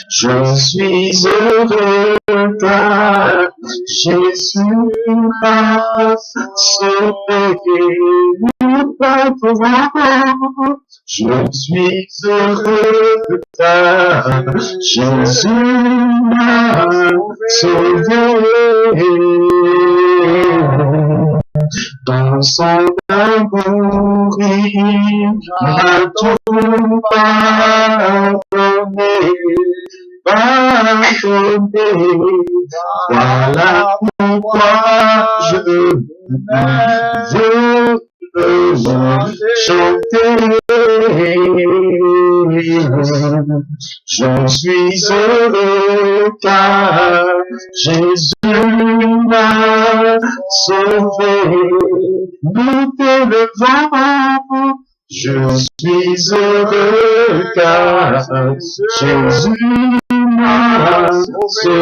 Je suis heureux car Jésus m'a sauvé. Je suis heureux car Jésus m'a sauvé. Dans son amour, il m'a tout pardonné. Voilà pourquoi je veux chanter. Je suis heureux car Jésus m'a sauvé. Nous t'élevons. Je suis heureux car Jésus m'a sauvé.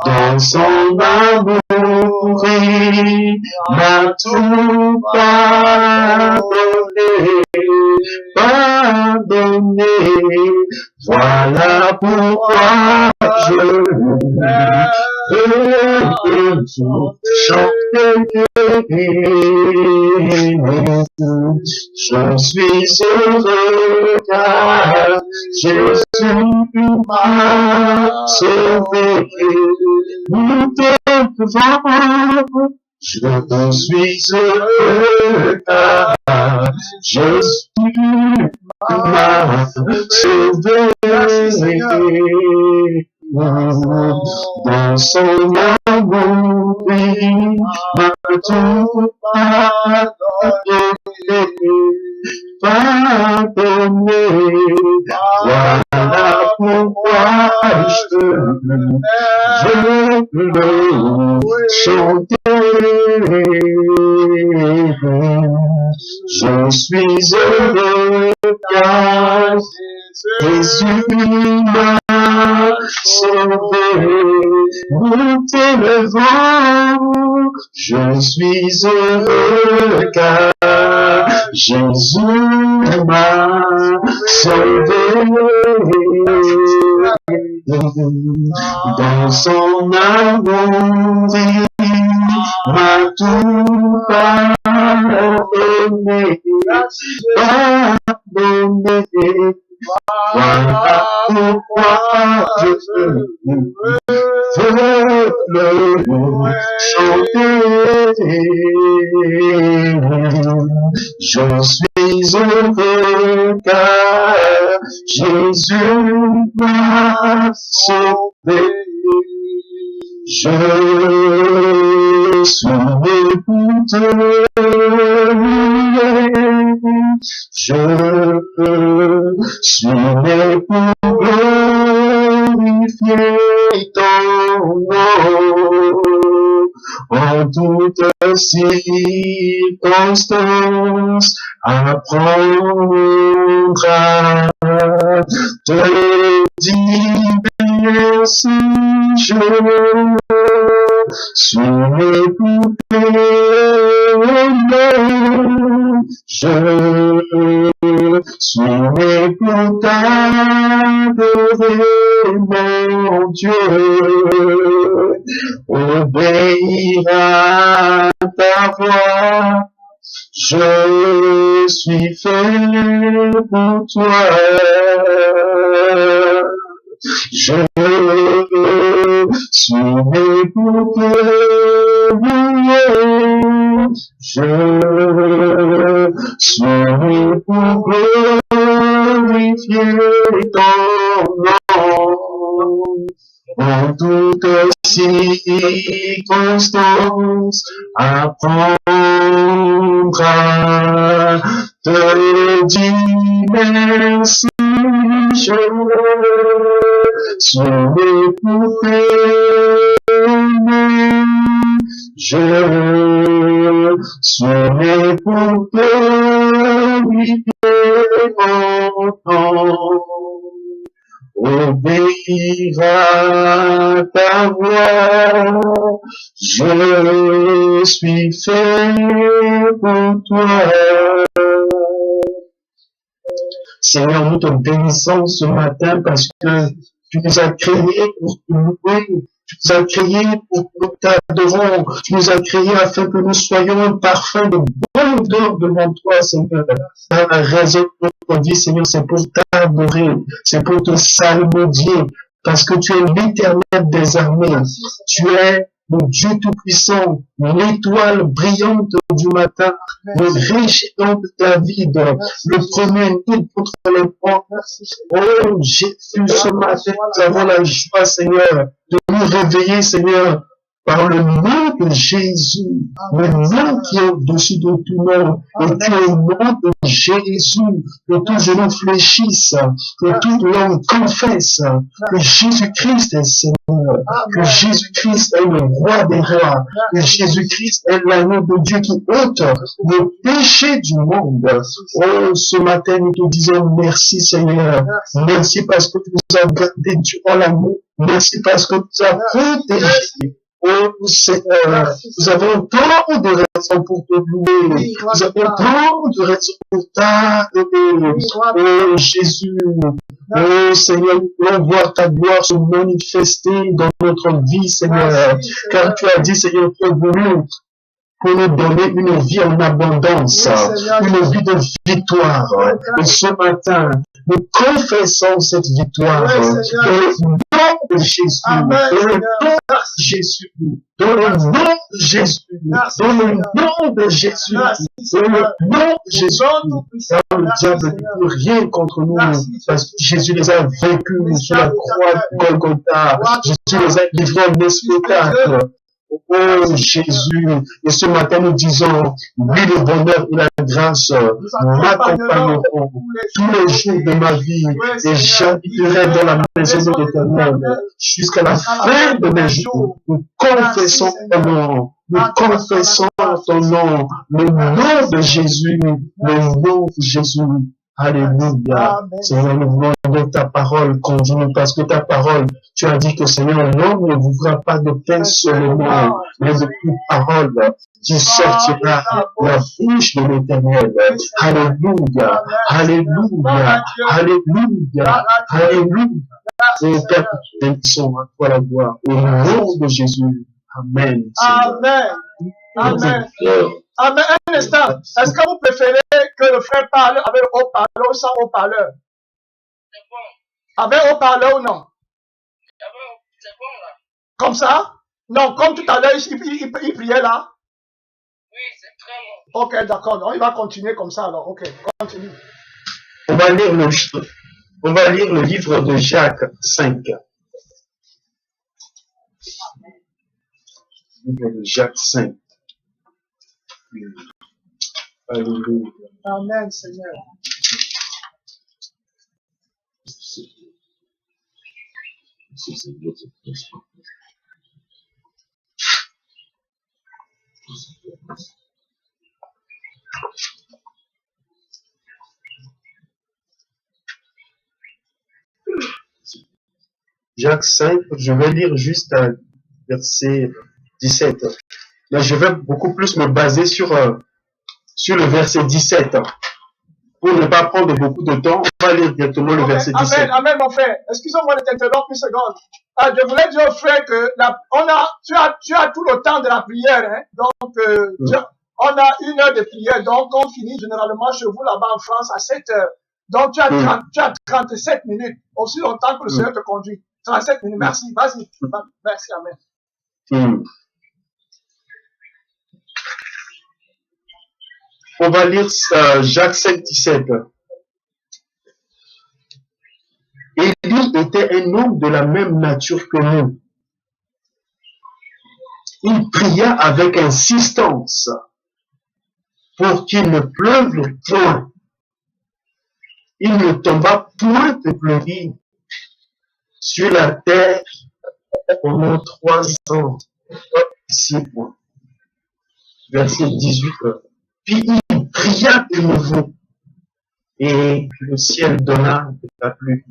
Dans son amour, il m'a tout pardonné. Voilà pourquoi je veux chanter. Je suis heureux car Jésus m'a sauvé. Nous t'élevons. Je suis heureux car Jésus m'a sauvé. Dans son amour, il m'a tout pardonné. Voilà pourquoi je veux chanter. Je suis heureux car Jésus m'a sauvé. Nous t'élevons. Je suis heureux car Jésus m'a sauvé. Dans son amour, il m'a tout pardonné. Voilà pourquoi je veux le chanter. Je suis heureux car Jésus m'a sauvé. Je suis écouté. Je suis né pour glorifier ton nom. En toutes circonstances, apprendre à te dire merci. Je suis écouté. Je suis né pour t'adorer, mon Dieu, obéir à ta voix. Je suis fait pour toi. Je suis né pour te louer. Je suis né pour glorifier ton nom. En toutes circonstances, apprendre à te dire merci. Je suis né pour t'aimer. Je suis né pour glorifier mon nom. Obéir à ta voix, je je suis fait pour toi. Seigneur, nous te bénissons ce matin parce que tu nous as créés pour te louer, tu nous as créés pour que nous t'adorons, tu nous as créés afin que nous soyons un parfum de bonne odeur devant toi, Seigneur. La raison de notre vie, Seigneur, c'est pour t'adorer, c'est pour te salmodier, parce que tu es l'Éternel des armées, tu es le Dieu Tout-Puissant, l'étoile brillante du matin, le régiment de David, le premier nid contre les porcs. Oh Jésus, ce matin, nous avons la joie, Seigneur, de nous réveiller, Seigneur, par le nom de Jésus, le nom qui est au-dessus de tout nom, et que au nom de Jésus, que tout genou fléchisse, que toute langue confesse que Jésus-Christ est Seigneur, que Jésus-Christ est le roi des rois, que Jésus-Christ est l'agneau de Dieu qui ôte le péché du monde. Oh, ce matin, nous te disons merci, Seigneur. Merci parce que tu nous as gardés durant la nuit. Merci parce que tu as protégé. Oh Seigneur, nous avons tant de raisons pour te louer. Nous avons tant de raisons pour t'adorer. Oh Jésus, oh Seigneur, nous voulons voir ta gloire se manifester dans notre vie, Seigneur. Car tu as dit, Seigneur, tu es venu pour nous donner une vie en abondance, une vie de victoire. Et ce matin, nous confessons cette victoire dans le nom de Jésus, dans le nom de Jésus, dans le nom de Jésus, dans le nom de Jésus, dans le nom de Jésus. Car le diable ne peut rien contre nous, parce que Jésus les a vaincus sur la croix de Golgotha. Jésus les a livrés en spectacle. Oh Jésus, et ce matin nous disons, oui, le bonheur et la grâce m'accompagneront tous les jours de ma vie et j'habiterai dans la maison de l'Éternel jusqu'à la fin de mes jours. Nous confessons ton nom, nous confessons ton nom, le nom de Jésus, le nom de Jésus. Alléluia. Seigneur, nous voulons de ta parole continue parce que ta parole, tu as dit que Seigneur, l'homme ne vivra pas de pain seulement, mais de toute parole qui sortira de la bouche de l'Éternel. Alléluia. Alléluia. Alléluia. Alléluia. Et Père, nous bénissons à toi la gloire. Au nom de Jésus. Amen. Amen. Amen. Amen. Un instant. Est-ce que vous préférez que le frère parle avec haut-parleur ou sans haut-parleur? Avec haut-parleur ou non? C'est bon là. Comme ça? Non, comme tout à l'heure, il priait là? Oui, c'est très bon. Ok, d'accord. Donc, il va continuer comme ça alors. Ok, continue. On va lire le livre de Jacques 5. Le livre de Jacques 5. Alléluia. Amen, Seigneur. Jacques 5, je vais lire juste à verset 17. Mais je vais beaucoup plus me baser sur le verset 17. Pour ne pas prendre beaucoup de temps, on va lire directement le verset 17. Amen, amen, mon frère. Excusez-moi de t'interrompre une seconde. Je voulais dire au frère que tu as tout le temps de la prière. Hein? Donc, on a 1 heure de prière. Donc, on finit généralement chez vous là-bas en France à 7 heures. Donc, tu as 37 minutes. Aussi longtemps que le Seigneur te conduit. 37 minutes. Merci. Vas-y. Merci. Amen. On va lire Jacques 5, 17. Élie était un homme de la même nature que nous. Il pria avec insistance pour qu'il ne pleuve point. Il ne tomba point de pluie sur la terre pendant 306 mois. Verset 18. Puis il pria de nouveau et le ciel donna de la pluie.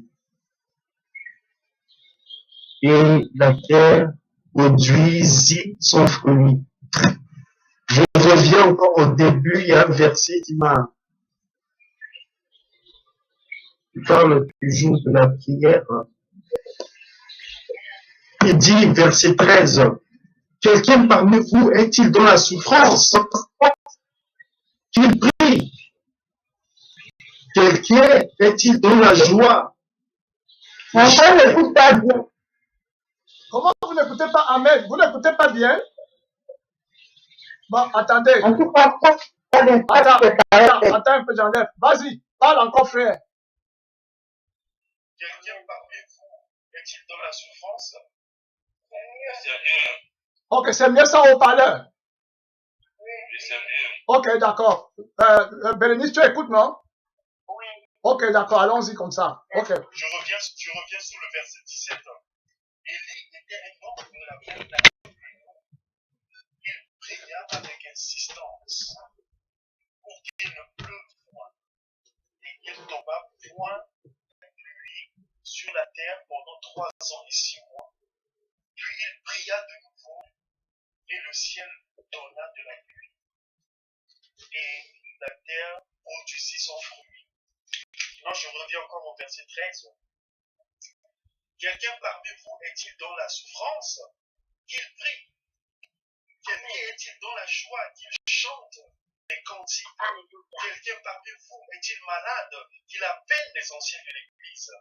Et la terre produisit son fruit. Je reviens encore au début, il y a un verset qui parle toujours de la prière. Il dit, verset 13, quelqu'un parmi vous est-il dans la souffrance? Qu'il prie. Quelqu'un est-il dans la joie? Comment vous n'écoutez pas Amen? Vous n'écoutez pas bien? Bon, attendez. Attends un peu, j'enlève. Vas-y, parle encore, frère. Quelqu'un parmi vous est-il dans la souffrance? Ok, c'est mieux ça au parleur. Oui, c'est mieux. Ok, d'accord. Bérénice, tu écoutes, non? Oui. Ok, d'accord, allons-y comme ça. Ok. Je reviens sur le verset 17. Élie était un homme de la même nature. Il pria avec insistance pour qu'il ne pleuve point et qu'il ne tomba point de pluie sur la terre pendant 3 ans et 6 mois. Puis il pria de nouveau et le ciel donna de la pluie et la terre produisit son fruit. Non, je reviens encore au verset 13. Quelqu'un parmi vous est-il dans la souffrance? Qu'il prie. Quelqu'un est-il dans la joie? Qu'il chante des cantiques. Quelqu'un parmi vous est-il malade? Qu'il appelle les anciens de l'Église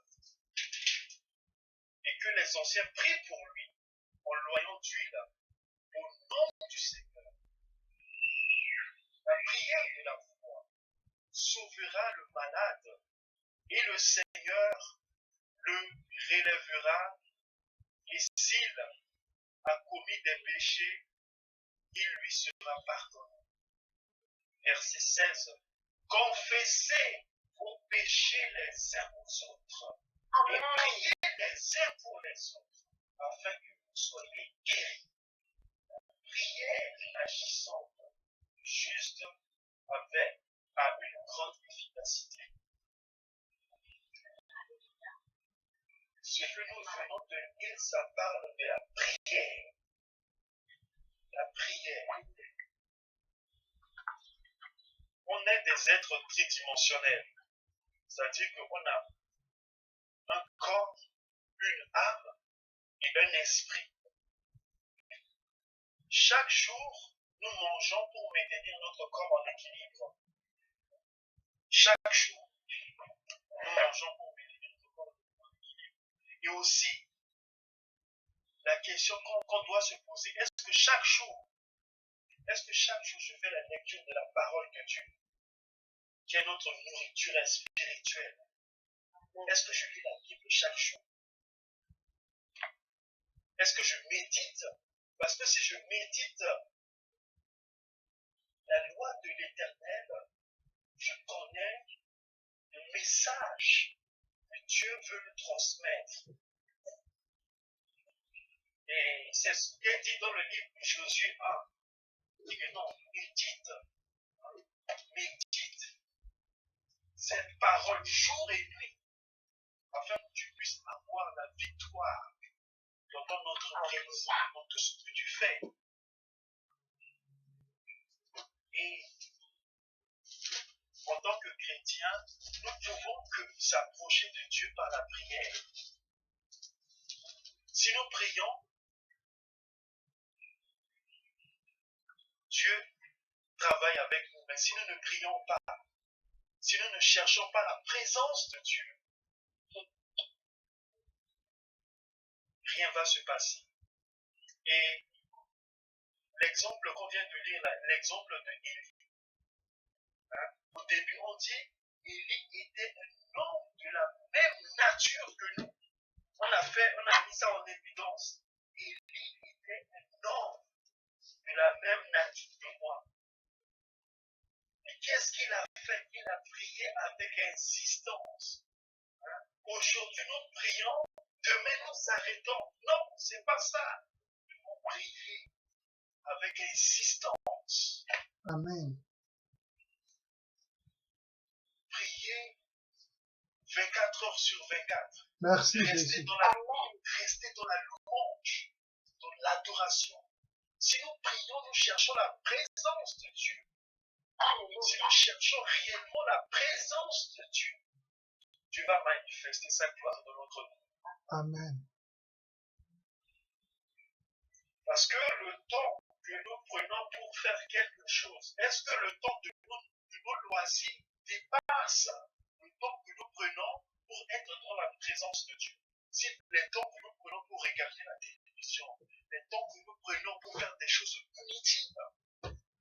et que les anciens prient pour lui en loyant d'huile au nom du Seigneur. La prière de la foi sauvera le malade et le Seigneur le relèvera, et s'il a commis des péchés, il lui sera pardonné. Verset 16. Confessez vos péchés les uns aux autres et priez les uns pour les autres afin que vous soyez guéris. La prière agissante juste a une grande efficacité. Ce que nous venons de lire, ça parle de la prière. La prière. On est des êtres tridimensionnels. C'est-à-dire qu'on a un corps, une âme et un esprit. Chaque jour, nous mangeons pour maintenir notre corps en équilibre. Chaque jour, nous mangeons pour maintenir notre corps en équilibre. Et aussi, la question qu'on doit se poser, est-ce que chaque jour je fais la lecture de la parole de Dieu, qui est notre nourriture spirituelle? Est-ce que je lis la Bible chaque jour? Est-ce que je médite? Parce que si je médite la loi de l'Éternel, je connais le message que Dieu veut le transmettre. Et c'est ce qu'il dit dans le livre de Josué 1. Il dit que non, médite cette parole jour et nuit, afin que tu puisses avoir la victoire dans ton entreprise, dans tout ce que tu fais. Et en tant que chrétiens, nous pouvons que s'approcher de Dieu par la prière. Si nous prions, Dieu travaille avec nous. Mais si nous ne prions pas, si nous ne cherchons pas la présence de Dieu, rien ne va se passer. Et l'exemple qu'on vient de lire, l'exemple de Élie. Au début, on dit Élie était un homme de la même nature que nous. On a mis ça en évidence. Élie était un homme de la même nature que moi. Mais qu'est-ce qu'il a fait? Il a prié avec insistance. Aujourd'hui, nous prions, demain nous arrêtons. Non, c'est pas ça. Nous devons prier avec insistance. Amen. Prier 24 heures sur 24. Merci, Rester Jésus. dans la louange, dans l'adoration. Si nous prions, nous cherchons la présence de Dieu. Si nous cherchons réellement la présence de Dieu, Dieu va manifester sa gloire dans notre vie. Amen. Parce que le temps que nous prenons pour faire quelque chose, est-ce que le temps de nos loisirs dépasse le temps que nous prenons pour être dans la présence de Dieu? Si les temps que nous prenons pour regarder la télévision, les temps que nous prenons pour faire des choses inutiles,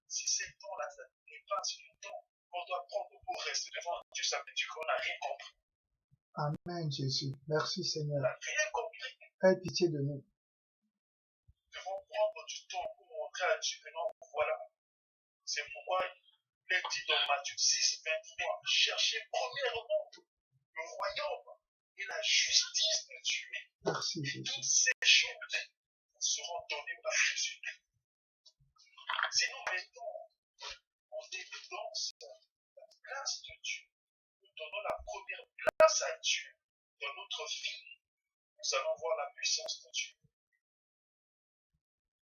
si ces temps-là, ça dépasse le temps qu'on doit prendre pour rester devant Dieu, ça veut dire qu'on n'a rien compris. Amen, Jésus. Merci, Seigneur. On n'a rien compris. Aie pitié de nous. Nous devons prendre du temps pour montrer à Dieu que non, voilà. C'est pourquoi il est dit dans Matthieu 6, 23, cherchez premièrement le royaume et la justice de Dieu. Merci, Et Jésus. toutes ces choses seront données par Jésus. Si nous mettons en évidence la place de Dieu, nous donnons la première place à Dieu dans notre vie, nous allons voir la puissance de Dieu.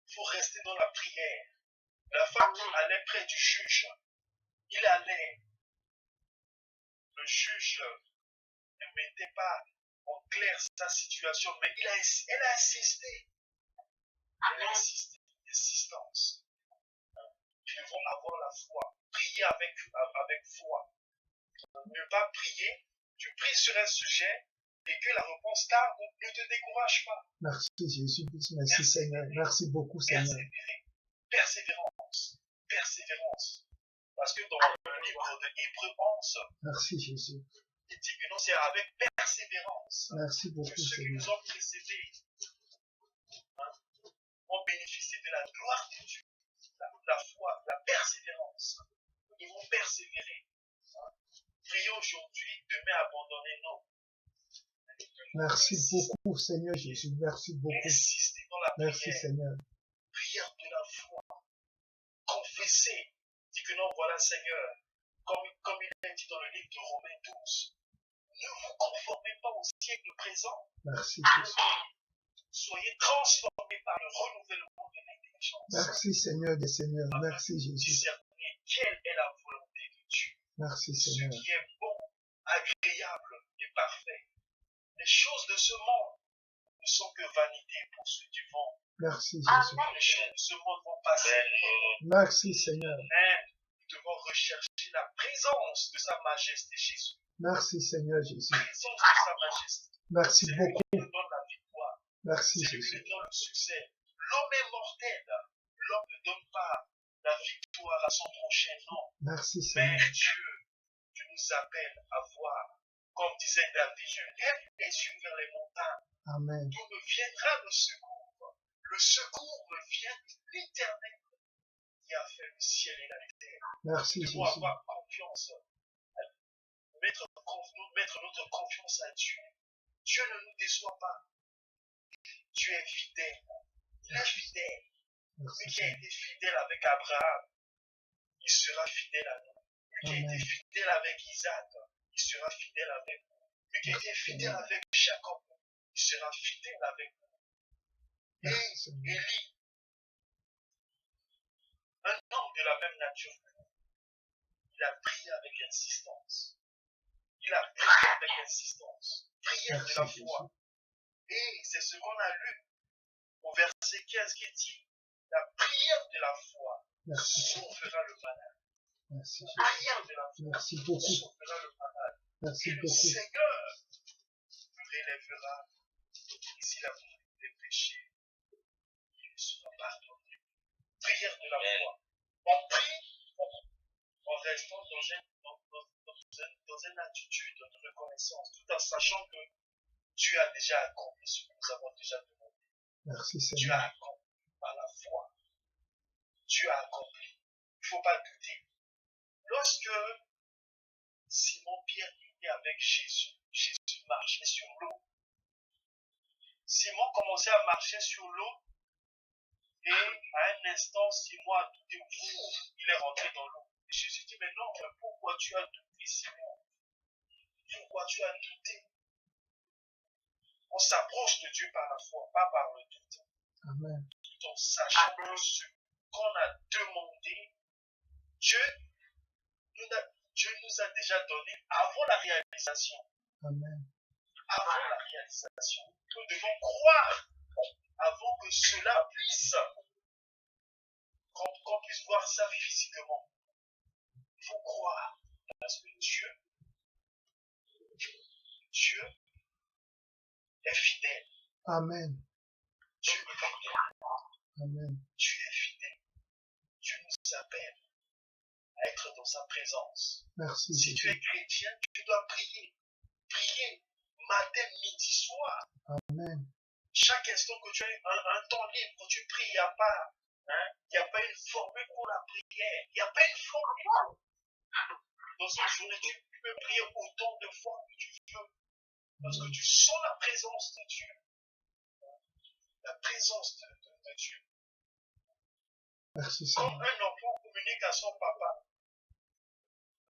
Il faut rester dans la prière. La femme qui allait près du juge, il allait. Le juge ne mettait pas en clair sa situation, mais elle a insisté. Elle a insisté. Insistance. Nous devons avoir la foi. Prier avec foi. Ne pas prier. Tu pries sur un sujet et que la réponse tarde, ne te décourage pas. Merci, Jésus. Merci, Seigneur. Merci beaucoup, Seigneur. Persévérer. Persévérance. Persévérance. Parce que dans le livre de Hébreux 11, merci, Jésus. Il dit que non, c'est avec persévérance. Merci beaucoup, que ceux qui Seigneur. nous ont précédés ont bénéficié de la gloire de Dieu. La foi, la persévérance. Nous devons persévérer. Prions aujourd'hui, demain abandonner non. Merci beaucoup, Seigneur Jésus. Merci beaucoup. Insister dans la Merci, prière. Seigneur. Prière de la foi. Confesser. Dis que non, voilà, Seigneur. Comme il est dit dans le livre de Romains 12. Ne vous conformez pas au siècle présent. Merci, Jésus. Soyez transformés par le renouvellement de l'intelligence. Merci, Seigneur des Seigneurs. Merci, Jésus. Discerner quelle est la volonté de Dieu. Merci, Ce Seigneur. qui est bon, agréable et parfait. Les choses de ce monde ne sont que vanité pour ceux du monde. Merci, Jésus. Les choses de ce monde vont passer. Merci, Seigneur. Mais nous devons rechercher la présence de Sa Majesté Jésus. Merci, Seigneur Jésus. La présence de Sa Majesté. Merci C'est lui beaucoup. qui nous donne la victoire. Merci, C'est lui qui Jésus. nous donne le succès. L'homme est mortel. L'homme ne donne pas la victoire à son prochain, non. Merci, Mais Seigneur. Dieu nous appelle à voir. Comme disait David, je lève les yeux vers les montagnes. Amen. D'où me viendra le secours. Le secours me vient de l'Éternel qui a fait le ciel et la terre. Merci, Nous Jésus. devons avoir confiance. Mettre notre confiance à Dieu. Dieu ne nous déçoit pas. Dieu est fidèle. Il est fidèle. Merci, Lui qui a Seigneur. été fidèle avec Abraham, il sera fidèle à nous. Lui qui a Amen. été fidèle avec Isaac, il sera fidèle avec nous. Lui qui a été fidèle avec Jacob, il sera fidèle avec nous. Merci, Et Seigneur. Élie, un homme de la même nature que nous, il a prié avec insistance. Il a prié avec insistance. Prière de la Merci, foi. Jésus. Et c'est ce qu'on a lu au verset 15 qui dit, la prière de la foi Merci. sauvera le malade. Merci, La Jésus. prière de la foi Merci beaucoup. sauvera le malade. Merci Et le beaucoup. Seigneur nous relèvera. Et s'il a commis des péchés, il lui sera pardonné. Prière de la foi. On prie en restant dans une attitude de reconnaissance, tout en sachant que Dieu a déjà accompli ce que nous avons déjà demandé. Merci, Dieu a Seigneur. accompli par la foi. Dieu a accompli. Il ne faut pas douter. Lorsque Simon-Pierre était avec Jésus, Jésus marchait sur l'eau. Simon commençait à marcher sur l'eau et à un instant, Simon a douté. Il est rentré dans l'eau. Et Jésus dit, mais non, pourquoi tu as douté, Simon? Pourquoi tu as douté? On s'approche de Dieu par la foi, pas par le doute. Amen. tout en sachant que ce qu'on a demandé, Dieu nous a déjà donné avant la réalisation. Amen. Avant la réalisation. Nous devons croire avant que cela puisse, qu'on puisse voir ça physiquement. Il faut croire. Parce que Dieu est fidèle. Amen. Dieu est fidèle. Amen. Dieu est fidèle. Dieu nous appelle à être dans sa présence. Merci. Si tu es chrétien, tu dois prier. Prier matin, midi, soir. Amen. Chaque instant que tu as un temps libre, tu pries, il n'y a pas une formule pour la prière. Il n'y a pas une formule. Dans une journée, tu peux prier autant de fois que tu veux. Parce que tu sens la présence de Dieu. La présence de Dieu. Merci, Quand Seigneur. un enfant communique à son papa,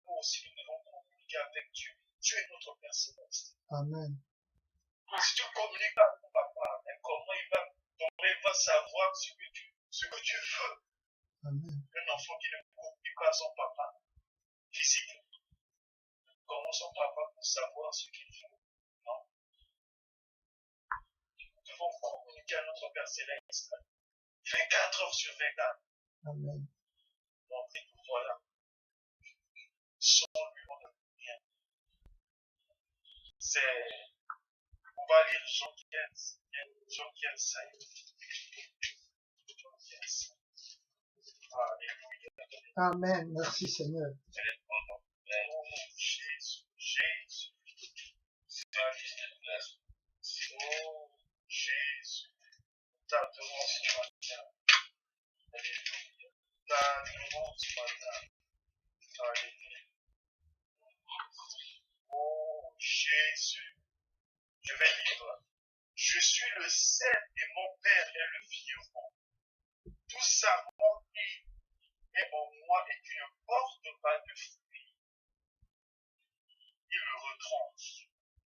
nous aussi nous devons communiquer avec Dieu. Dieu est notre Père Céleste. Amen. Si tu communiques à ton papa, comment il va savoir ce que tu veux. Amen. Un enfant qui ne communique pas à son papa physiquement, comment son papa peut savoir ce qu'il veut? Non. Nous devons communiquer à notre Père Céleste 24 heures sur 24. Amen. Donc, voilà. Sans lui, on ne peut rien. On va lire Jean 15. Jean 15, 5. Jean 15. Alléluia. Amen. Merci, Seigneur. Jésus. Oh, Jésus. T'adorons ce matin. Alléluia. T'adorons ce matin. Alléluia. Oh, Jésus. Je vais lire. Je suis le sel et mon Père est le vigneron. Tout sarment qui est en moi et qui ne porte pas de fruits, il le retranche.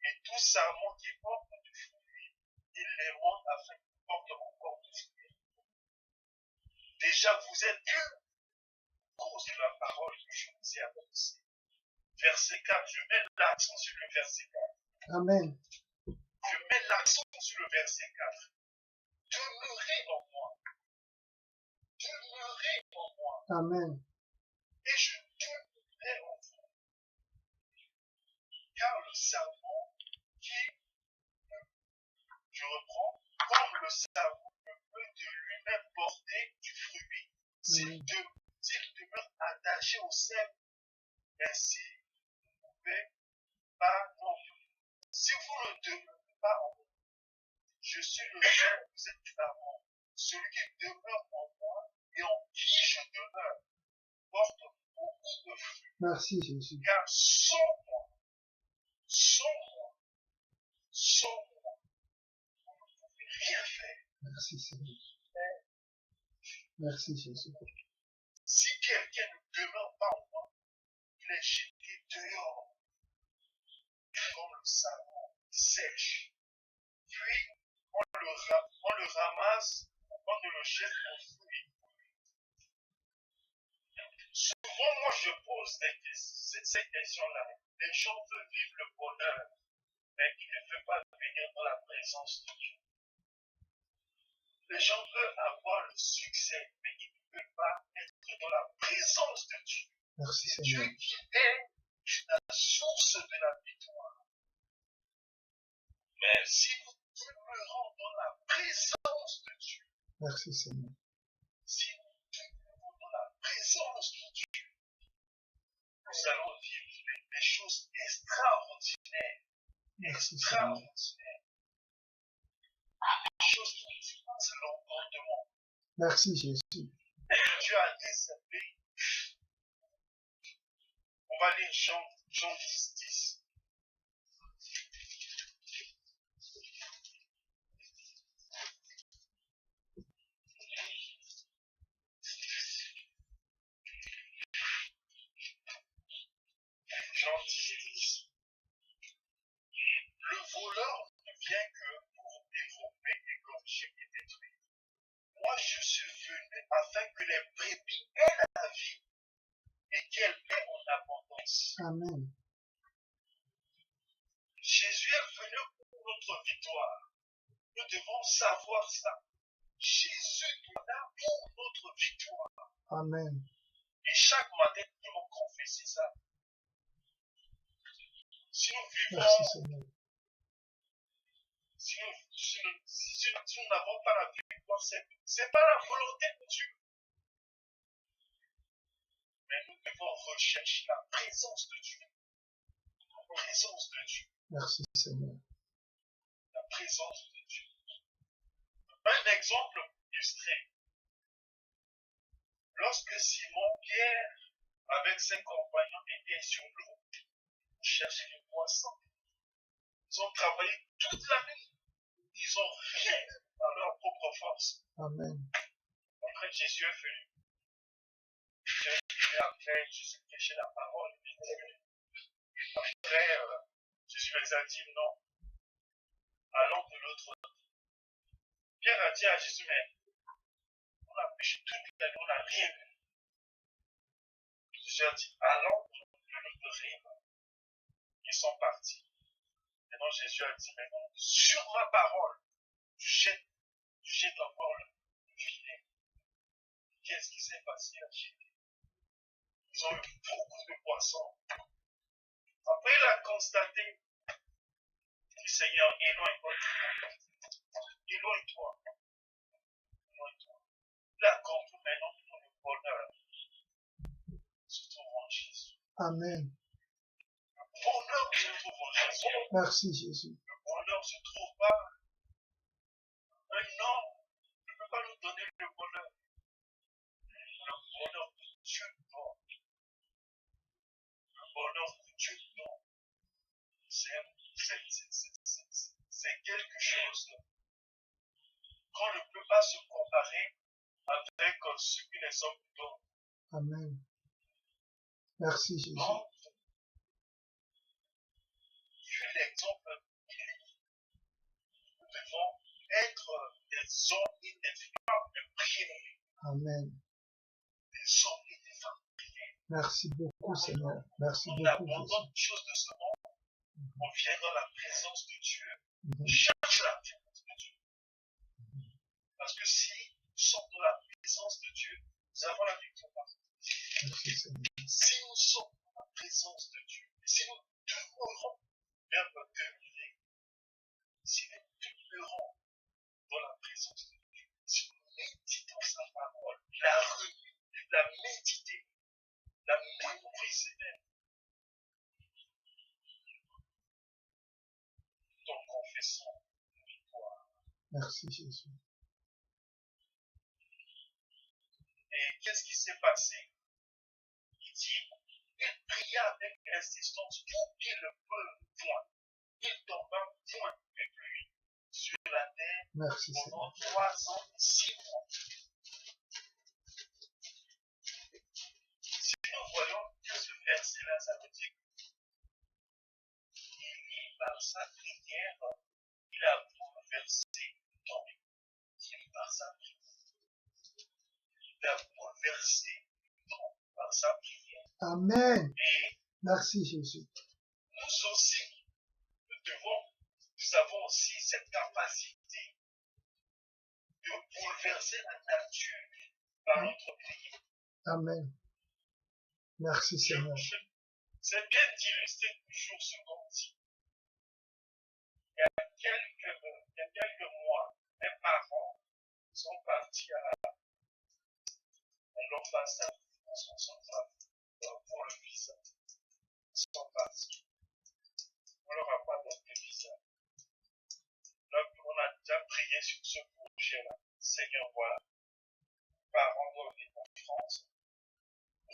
Et tout sarment qui porte du fruit, il les rend afin qu'ils portent encore du fruit. Déjà, vous êtes purs à cause de la parole que je vous ai annoncée. Verset 4, je mets l'accent sur le verset 4. Amen. Je mets l'accent sur le verset 4. Demeurez en moi. Demeurez en moi. Amen. Et je demeurerai en vous. Car le sarment qui, je reprends, comme le sarment ne peut de lui-même porter du fruit, s'il demeure attaché au sel, ainsi vous ne pouvez pas non plus. Si vous ne demeurez pas en moi, je suis le sel, vous êtes du sarment. Celui qui demeure en moi et en qui je demeure porte beaucoup de fruits. Merci, Jésus. Car sans moi, vous ne pouvez rien faire. Merci, Seigneur. Merci, Jésus. Si quelqu'un ne demeure pas en moi, il est jeté dehors, comme le sarment sèche. Puis, on le ramasse, on ne le jette au fruit. Souvent, moi, je pose ces questions-là. Les gens veulent vivre le bonheur, mais ils ne veulent pas venir dans la présence de Dieu. Les gens veulent avoir le succès, mais ils ne veulent pas être dans la présence de Dieu. Merci, C'est Seigneur. Dieu qui est la source de la victoire. Mais si nous demeurons dans la présence de Dieu, Merci, Seigneur. si nous demeurons dans la présence de Dieu, nous allons vivre des choses extraordinaires. Merci, Seigneur. Extraordinaires. Des choses qui dépassent l'entendement. Merci, Jésus. Dieu a réservé. On va lire Jean 10, 10. Jean 10, 10. Le voleur ne vient que pour dérober, égorger et détruire. moi je suis venu afin que les brebis aient la vie et qu'elle ait en abondance. Amen. Jésus est venu pour notre victoire. Nous devons savoir ça. Jésus est là pour notre victoire. Amen. Et chaque matin, nous devons confesser ça. Si nous vivons, Merci Seigneur. si nous n'avons pas la victoire, ce n'est pas la volonté de Dieu. Mais nous devons rechercher la présence de Dieu. La présence de Dieu. Merci Seigneur. La présence de Dieu. Un exemple illustré. Lorsque Simon-Pierre, avec ses compagnons, étaient sur l'eau pour chercher les poissons, ils ont travaillé toute la nuit. Ils n'ont rien dans leur propre force. Amen. Après, Jésus est venu. Et après, Jésus prêchait la parole. Après, Jésus les a dit non. Allons de l'autre côté. Pierre a dit à Jésus, mais on a pêché toute la nuit, on n'a rien vu. Jésus a dit, allons de l'autre rive. Ils sont partis. Maintenant, Jésus a dit, mais non, sur ma parole, tu jettes encore le filet. Qu'est-ce qui s'est passé à jeter? Ils ont eu beaucoup de poissons. Après, il a constaté, il dit, Seigneur, éloigne-toi. Éloigne-toi. Éloigne-toi. Il a compris maintenant que le bonheur se trouve en Jésus. Amen. Le bonheur se trouve en Jésus. Merci Jésus. Le bonheur ne se trouve pas. Un homme ne peut pas nous donner le bonheur. Le bonheur que Dieu nous donne. Le bonheur que Dieu nous donne. C'est quelque chose qu'on ne peut pas se comparer avec ce que les hommes nous donnent. Amen. Merci Jésus. Donc, vu l'exemple, nous devons être des hommes et des femmes de prière. Amen. Des hommes et des femmes de prière. Merci beaucoup Seigneur. Merci On beaucoup abandonne Jésus. les choses de ce monde. On vient dans la présence de Dieu. Mhm. Cherche la présence de Dieu. Parce que si nous sommes dans la présence de Dieu, nous avons la victoire. Merci Seigneur. Si nous sommes dans la présence de Dieu, si nous demeurons, verbe demeurer, si nous demeurons dans la présence de Dieu, si nous méditons sa parole, la relire, la méditer, la mémoriser même, donc confessons la victoire. Merci Jésus. Et qu'est-ce qui s'est passé? Il dit, il pria avec insistance pour qu'il le veuille point. Il tomba point de pluie sur la terre Merci pendant Seigneur. 3 ans et 6 mois. Si nous voyons que ce verset-là, ça veut dire qu'il, par sa prière, il a bouleversé le temps. Il, par sa prière, il a bouleversé le temps par sa prière. Amen. Et Merci Jésus. nous aussi, nous avons aussi cette capacité de bouleverser la nature par notre prière. Amen. Merci Seigneur. C'est bien d'illustrer toujours ce qu'on dit. Il y a quelques mois, mes parents sont partis à l'ambassade en son central pour le visa. Ils sont partis. On leur a pas donné de visa. Donc, on a déjà prié sur ce projet-là. Seigneur, voilà. Les parents doivent venir en France.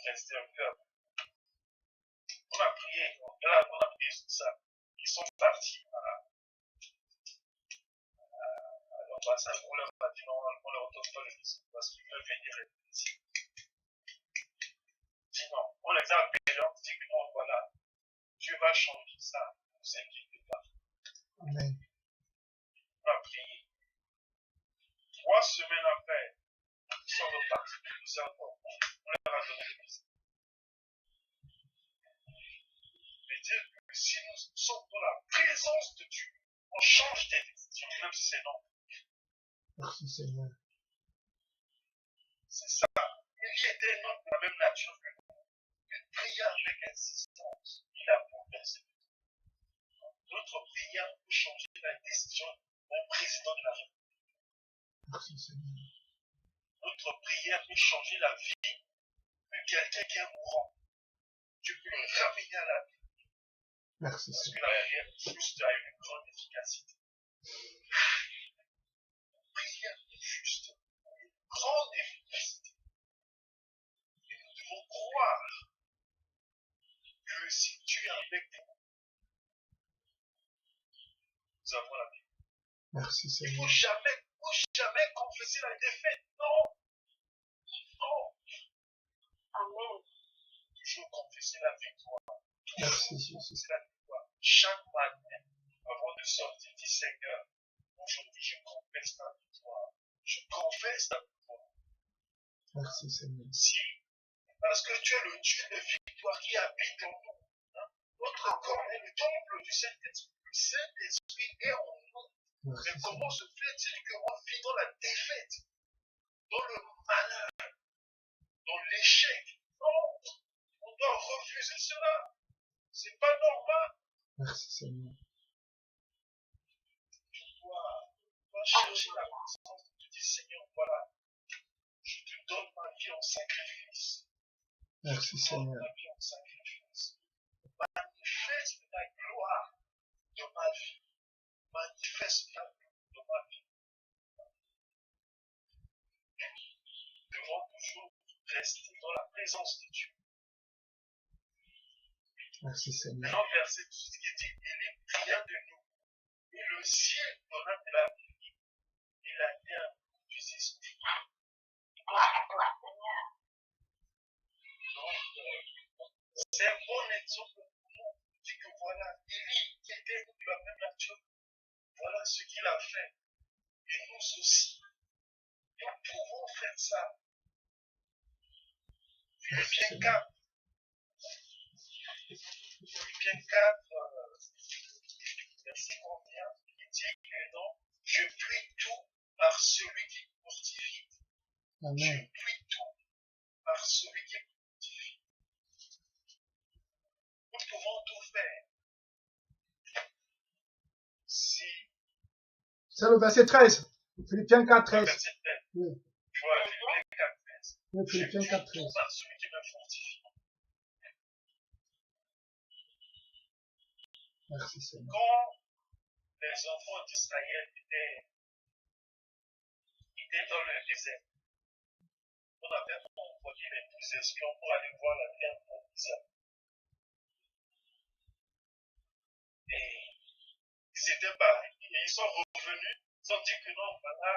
Rester un peu avec. On a prié sur ça. Ils sont partis à l'ambassade. On leur a dit non, on leur donne pas le visa parce qu'ils veulent venir ici. Dit non. On les a appelés, on dit que non, voilà. Dieu va changer ça. Ne vous inquiétez pas. Amen. On a prié. 3 semaines après, sont repartis. Nous avons, on leur a donné le message. Mais dire que si nous sommes dans la présence de Dieu, on change des décisions, même si c'est non. Merci Seigneur. C'est ça. Il était un homme de la même nature que nous. Il pria avec insistance. Il a bouleversé. Notre prière peut changer la décision d'un président de la République. Merci Seigneur. Notre prière peut changer la vie de quelqu'un qui est mourant. Tu peux le ramener à la vie. Merci Parce que Seigneur. la prière juste a une grande efficacité. La prière juste a une grande efficacité. Et nous devons croire que si Dieu est avec nous, nous avons la vie. Merci Il Seigneur. ne faut jamais confesser la défaite. Non. Non. Amen. Toujours confesser la victoire. Merci Jésus. C'est la victoire. Chaque matin, avant de sortir, dis Seigneur, aujourd'hui je confesse ta victoire. Je confesse ta victoire. Merci Seigneur. Si, parce que tu es le Dieu de victoire qui habite en nous. Hein? Notre corps est le temple du Saint-Esprit. Le Saint-Esprit est en nous. Merci Mais Seigneur. comment se fait-il qu'on vit dans la défaite, dans le malheur, dans l'échec? Non, on doit refuser cela. C'est pas normal. Merci Seigneur. Tu dois chercher la présence. Tu dis Seigneur, voilà, je te donne ma vie en sacrifice. Merci Je te donne Seigneur. ma vie en sacrifice. Manifeste la gloire de ma vie. Manifeste la gloire de ma vie. Nous devons toujours rester dans la présence de Dieu. Merci Seigneur. Maintenant, verset 12 qui dit, il est pria de nous. Et le ciel donna de la vie. Et la terre du esprit. Gloire à toi, Seigneur. Donc, c'est un bon exemple pour nous. Il dit que voilà, Élie qui était de la même nature, voilà ce qu'il a fait. Et nous aussi, nous pouvons faire ça. Philippiens 4. Philippiens 4, verset 31, il dit que non, je puis tout par celui qui me fortifie. Je Amen. puis tout par celui qui me fortifie. Nous pouvons tout faire. Si, C'est le verset 13. Philippiens 4, 13. verset 13, Oui, tu vois, Philippiens 4, 13. oui, Je Philippiens puis 4, tout 13. par celui qui me fortifie. Merci Seigneur. Quand les enfants d'Israël étaient dans le désert, on avait envoyé les 12 espions pour aller voir la terre promise. Et ils étaient partis, et ils sont revenus, ils ont dit que non, voilà,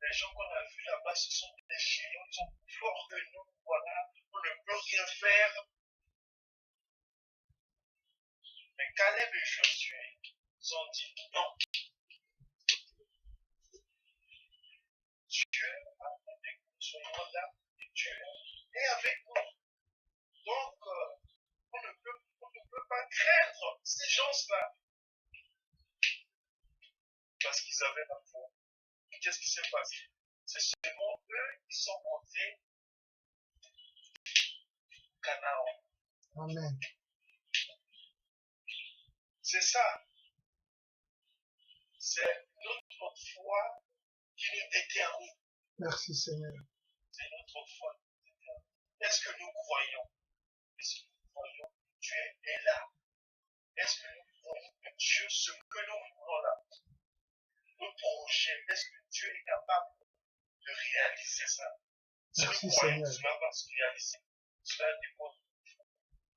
les gens qu'on a vus là-bas, ce sont des géants, ils sont plus forts que nous, voilà, on ne peut rien faire. Mais Caleb et Josué, ils ont dit non. Dieu a demandé que nous soyons là, et Dieu est avec nous. Donc, on ne peut pas craindre ces gens-là. Parce qu'ils avaient la foi. Et qu'est-ce qui s'est passé? C'est seulement eux qui sont montés au Canaan. Amen. C'est ça. C'est notre foi qui nous détermine. Merci Seigneur. C'est notre foi qui nous détermine. Est-ce que nous croyons? Est-ce que nous croyons que Dieu est là? Est-ce que nous croyons que Dieu, ce que nous voulons là, nos projets, est-ce que Dieu est capable de réaliser ça? Si Merci nous croyons que Seigneur. cela va se réaliser, cela dépend de nous.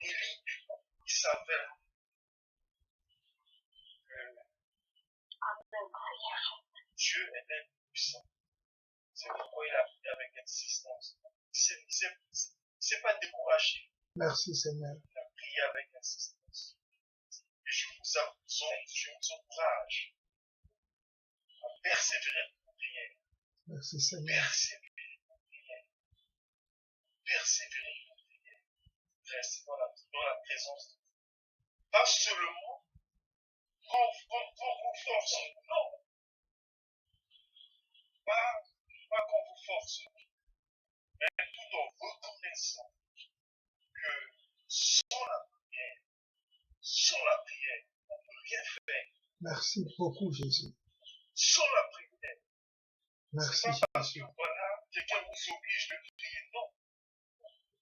Élie, il savait que Amen, Seigneur. Dieu était puissant. C'est pourquoi il a prié avec insistance. Il ne s'est pas découragé. Merci Seigneur. Il a prié avec insistance. Et je vous encourage à persévérer dans la prière. Merci Seigneur. Persévérer dans la prière. Persévérer dans la prière. Restez dans la présence de Dieu. Pas seulement quand vous force. Non. Pas quand vous force. Mais tout en reconnaissant que sans la prière, on ne peut rien faire. Merci beaucoup, Jésus. Sans la prière. Merci, C'est pas parce que Jésus. voilà, quelqu'un vous oblige de prier, non.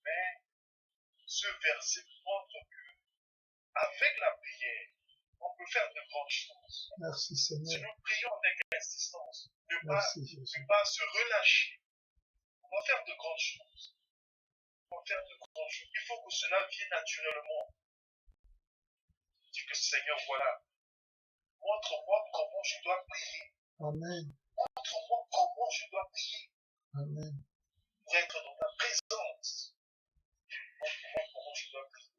Mais ce verset montre que avec la prière, on peut faire de grandes choses. Merci, Si Seigneur. nous prions avec insistance, Merci, Jésus. ne pas se relâcher, on va faire de grandes choses. On va faire de grandes choses. Il faut que cela vienne naturellement. Dis que Seigneur, voilà, montre-moi comment je dois prier. Amen. Montre-moi comment je dois prier Amen. pour être dans ta présence. Montre-moi comment je dois prier.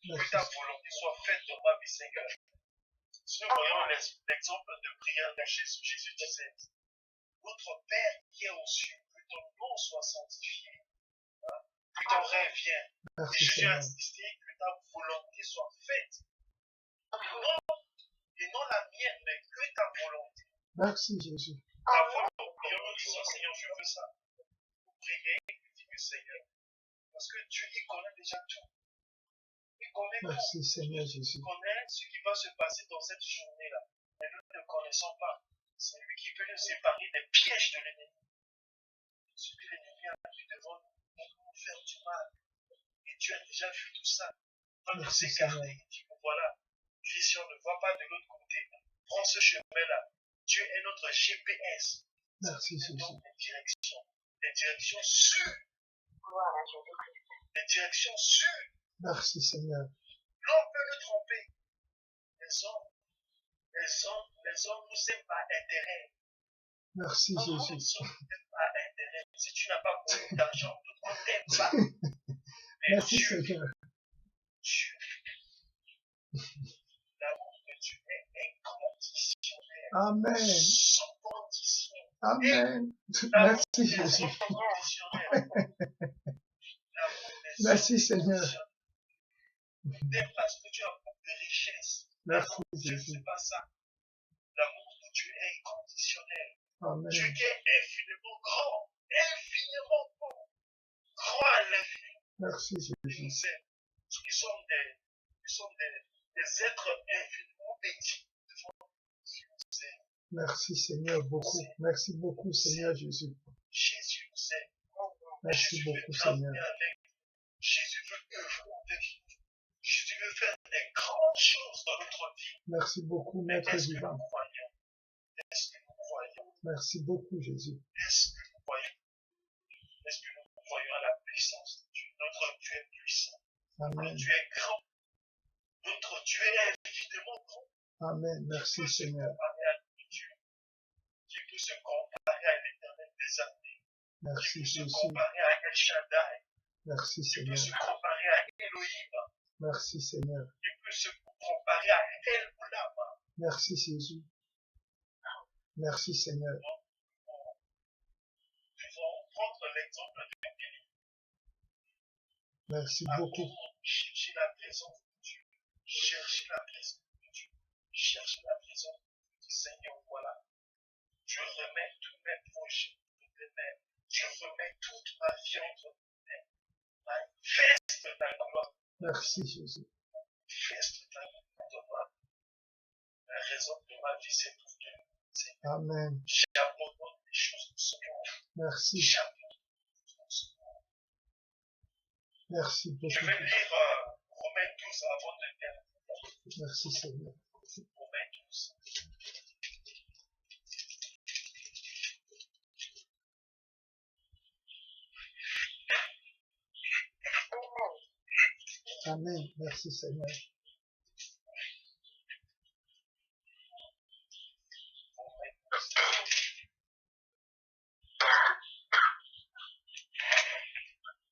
Que Merci. ta volonté soit faite dans ma vie, Seigneur. Si nous voyons l'exemple de prière de Jésus, Jésus disait, notre Père qui est aux cieux, que ton nom soit sanctifié, que ton rêve vienne. Et Merci, Jésus a Seigneur. insisté que ta volonté soit faite. Et non la mienne, mais que ta volonté. Merci, Jésus. Ta volonté, en disant, Seigneur, je veux ça. Vous priez, vous dites que Seigneur, parce que Dieu, il connaît déjà tout. Il connaît tout. Merci, Seigneur Jésus. Il connaît ce qui va se passer dans cette journée-là. Mais nous ne le connaissons pas. C'est lui qui peut nous séparer des pièges de l'ennemi. Ce que l'ennemi a mis devant nous pour nous faire du mal. Et Dieu a déjà vu tout ça. On nous Merci, s'écarter. Seigneur. Il dit, voilà, si on ne voit pas de l'autre côté, prends ce chemin-là. Dieu est notre GPS. Merci, Jésus. Donc, des directions sûres. Des directions sûres. Merci, Seigneur. L'homme peut nous tromper. Les hommes nous aiment par intérêt. Merci, Les Jésus. hommes nous aiment par intérêt. Si tu n'as pas beaucoup d'argent, on ne t'aime pas. Mais Merci, Dieu, Seigneur. l'amour de Dieu est inconditionnel. Amen. Sans condition. Amen. L'amour Merci, est Jésus. inconditionnel. L'amour est Merci, Seigneur. inconditionnel. T'aimes parce que tu as beaucoup de richesses. Merci, L'amour de Dieu, Jésus. c'est pas ça. L'amour de Dieu est inconditionnel. Amen. Dieu qui est infiniment grand, infiniment bon, grand à l'infini. Merci, Il Jésus. nous aime. Nous sommes des êtres infiniment petits. Il nous aime. Merci, Seigneur, beaucoup. Merci beaucoup, Seigneur Jésus. Jésus nous aime. Merci Jésus beaucoup, veut Seigneur. travailler avec nous. Jésus veut œuvrer avec nous. Jésus veut faire des grandes choses dans notre vie. Merci beaucoup, Mais Maître est-ce que divin. nous croyons? Est-ce que nous croyons? Merci beaucoup, Jésus. Est-ce que nous croyons? Est-ce que nous croyons à la puissance de Dieu? Notre Dieu est puissant. Notre Amen. Dieu est grand. Notre Dieu est infiniment grand. Amen. Qui Merci, peut se Seigneur. comparer à Dieu? Qui peut se comparer à l'Éternel des armées? Qui Merci, peut se Jésus. comparer à El Shaddai? Merci, Qui peut Seigneur. se comparer à Elohim? Merci, Seigneur. Qui peut se comparer à El Olam? Merci, Jésus. Merci, Seigneur. Nous devons prendre l'exemple de Élie. Merci À beaucoup. chercher la présence de Dieu. Chercher la présence de Dieu. Chercher la présence du Seigneur. Voilà. Je remets tous mes projets entre tes mains. Je remets toute ma vie entre tes mains. Manifeste ta gloire. Merci, Jésus. Manifeste ta gloire. La raison de ma vie, c'est pour Dieu. Amen. J'abandonne les choses de ce monde. Merci. J'abandonne les choses de ce monde. Merci Je beaucoup. vais lire Romains 12 avant de terminer. Merci, Seigneur. Romains 12. Amen. Merci, Seigneur.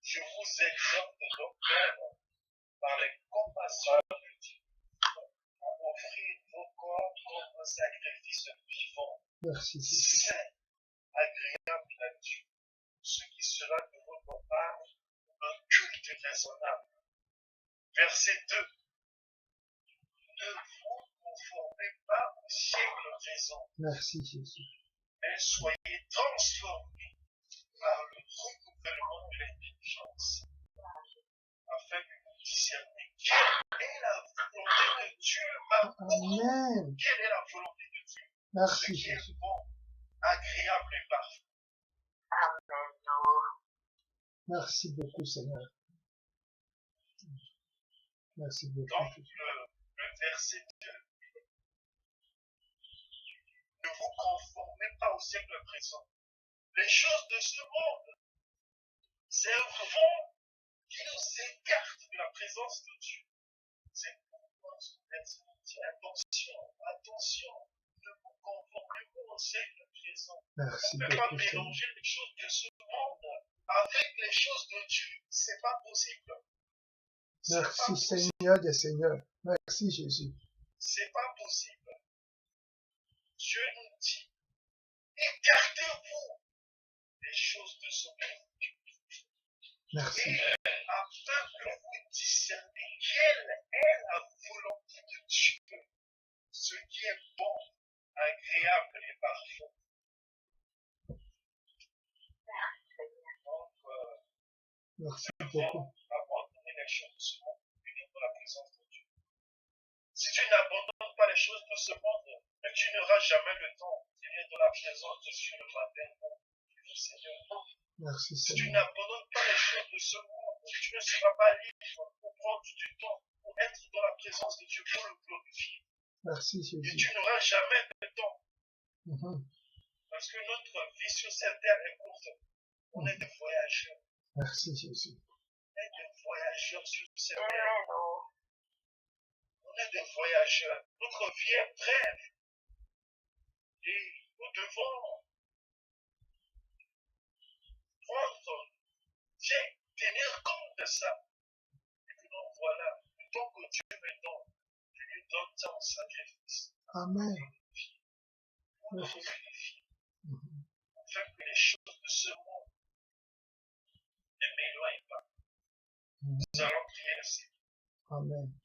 Je vous exhorte donc, frères, par les compassions de Dieu, à offrir vos corps comme un sacrifice vivant, Merci, Jésus. saint, agréable à Dieu, ce qui sera de votre part un culte raisonnable. Verset 2. Ne vous conformez pas au siècle présent, Merci, Jésus. mais soyez transformés par le renouvellement de l'intelligence, afin que vous discerniez quelle est la volonté de Dieu. Amen. Quelle est la volonté de Dieu? Ce Merci, qui est Jésus. bon, agréable et parfait. Merci beaucoup, Seigneur. Merci beaucoup, Donc, Jésus. le verset 2. Ne vous conformez pas au siècle présent. Les choses de ce monde, c'est un vent qui nous écarte de la présence de Dieu. C'est pourquoi ce verset dit attention, attention, ne vous conformez pas au siècle présent. Merci On ne peut pas beaucoup, Seigneur. mélanger les choses de ce monde avec les choses de Dieu. C'est pas possible. C'est pas Merci, possible. Seigneur des Seigneurs. Merci, Jésus. C'est pas possible. Dieu nous dit, écartez-vous des choses de ce monde. Merci. Afin que vous discerniez quelle est la volonté de Dieu, ce qui est bon, agréable et parfait. Donc, Merci nous devons beaucoup. abandonner les choses de ce monde et venir dans la présence de Dieu. Si tu n'abandonnes pas les choses de ce monde, mais tu n'auras jamais le temps de venir dans la présence de Dieu le matin. Le Seigneur. Merci, Si tu Seigneur. n'abandonnes pas les choses de ce monde, tu ne seras pas libre pour prendre du temps, pour être dans la présence de Dieu, pour le glorifier. Merci, Et Jésus. tu n'auras jamais de temps, Mhm. parce que notre vie sur cette terre est courte. On est des voyageurs. Merci, Jésus. On est des voyageurs sur cette terre. On est des voyageurs. Notre vie est brève. Et nous devons prendre, tenir compte de ça. Et puis donc voilà, le temps que Dieu me donne, je lui donne ça en sacrifice. Amen. Pour le glorifier. Mhm. Afin que les choses de ce monde ne m'éloignent pas. Nous allons prier ainsi. Amen.